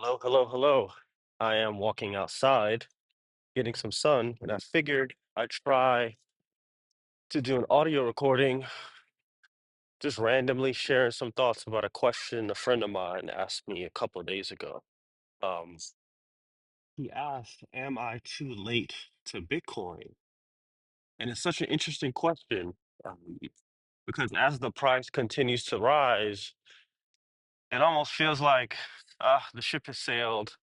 Hello, hello, hello. I am walking outside, getting some sun, and I figured I'd try to do an audio recording, just randomly sharing some thoughts about a question a friend of mine asked me a couple of days ago. Um, he asked, "Am I too late to Bitcoin?" And it's such an interesting question um, because as the price continues to rise, it almost feels like the ship has sailed.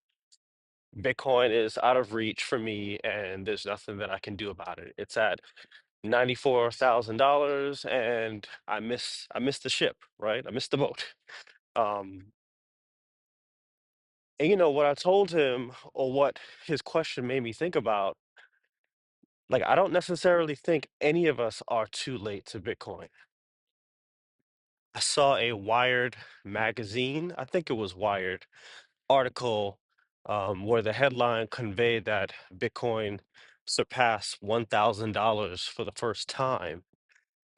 Bitcoin is out of reach for me, and there's nothing that I can do about it. It's at $94,000, and I miss the ship, right? I missed the boat. Um, and what I told him, or what his question made me think about, like I don't necessarily think any of us are too late to Bitcoin. I saw a Wired magazine, I think it was Wired, article where the headline conveyed that Bitcoin surpassed $1,000 for the first time.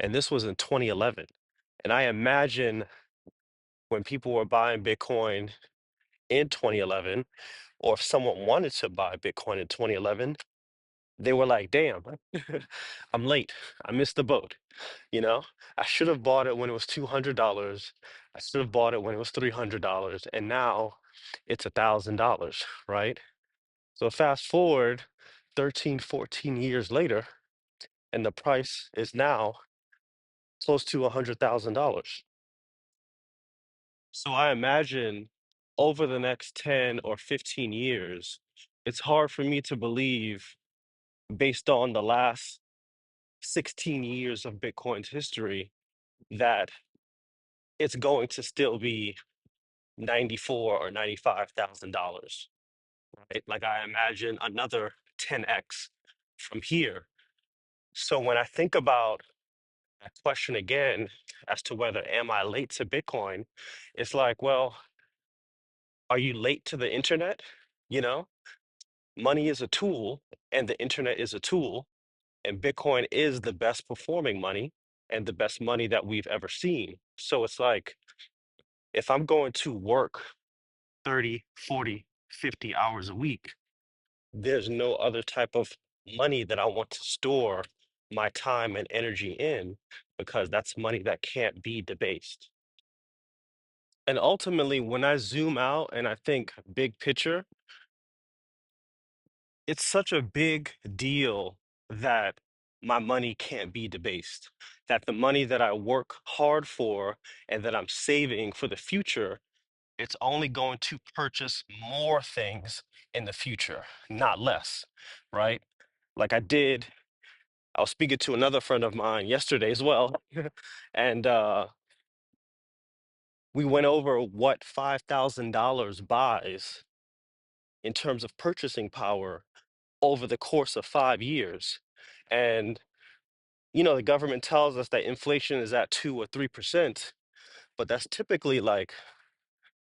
And this was in 2011. And I imagine when people were buying Bitcoin in 2011, or if someone wanted to buy Bitcoin in 2011, they were like, damn, I'm late. I missed the boat. You know, I should have bought it when it was $200. I should have bought it when it was $300. And now it's $1,000, right? So fast forward 13, 14 years later, and the price is now close to $100,000. So I imagine over the next 10 or 15 years, it's hard for me to believe, based on the last 16 years of Bitcoin's history, that it's going to still be 94 or $95,000, right? Like I imagine another 10x from here. So when I think about that question again as to whether am I late to Bitcoin, it's like, well, are you late to the internet? You know, money is a tool and the internet is a tool, and Bitcoin is the best performing money and the best money that we've ever seen. So it's like if I'm going to work 30, 40, 50 hours a week, there's no other type of money that I want to store my time and energy in because that's money that can't be debased. And ultimately, when I zoom out and I think big picture, it's such a big deal that my money can't be debased, that the money that I work hard for and that I'm saving for the future, it's only going to purchase more things in the future, not less, right? Like I was speaking to another friend of mine yesterday as well, and we went over what $5,000 buys in terms of purchasing power over the course of 5 years. And, the government tells us that inflation is at 2 or 3%, but that's typically like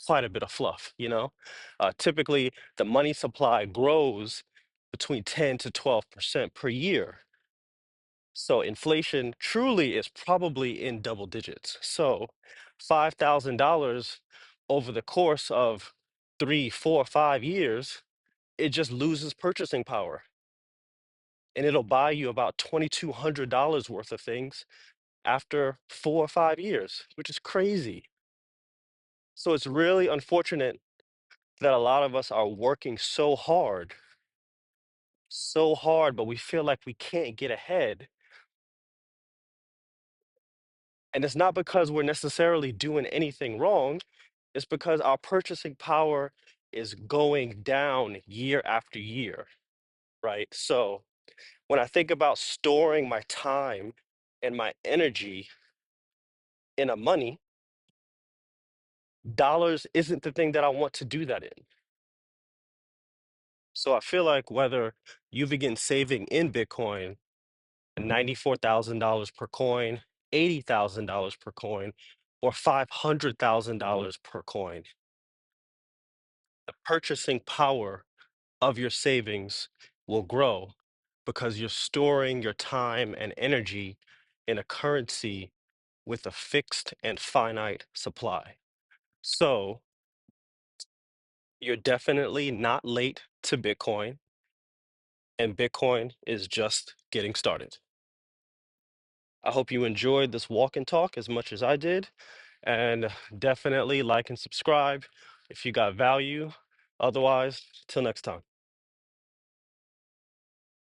quite a bit of fluff, Typically, the money supply grows between 10 to 12% per year. So inflation truly is probably in double digits. So $5,000 over the course of 3, 4, 5 years, it just loses purchasing power. And it'll buy you about $2,200 worth of things after 4 or 5 years, which is crazy. So it's really unfortunate that a lot of us are working so hard, but we feel like we can't get ahead. And it's not because we're necessarily doing anything wrong, it's because our purchasing power is going down year after year, right? So when I think about storing my time and my energy in a money, dollars isn't the thing that I want to do that in. So I feel like whether you begin saving in Bitcoin, $94,000 per coin, $80,000 per coin, or $500,000 per coin, the purchasing power of your savings will grow because you're storing your time and energy in a currency with a fixed and finite supply. So You're definitely not late to Bitcoin, and Bitcoin is just getting started. I hope you enjoyed this walk and talk as much as I did, and definitely like and subscribe if you got value. Otherwise, till next time.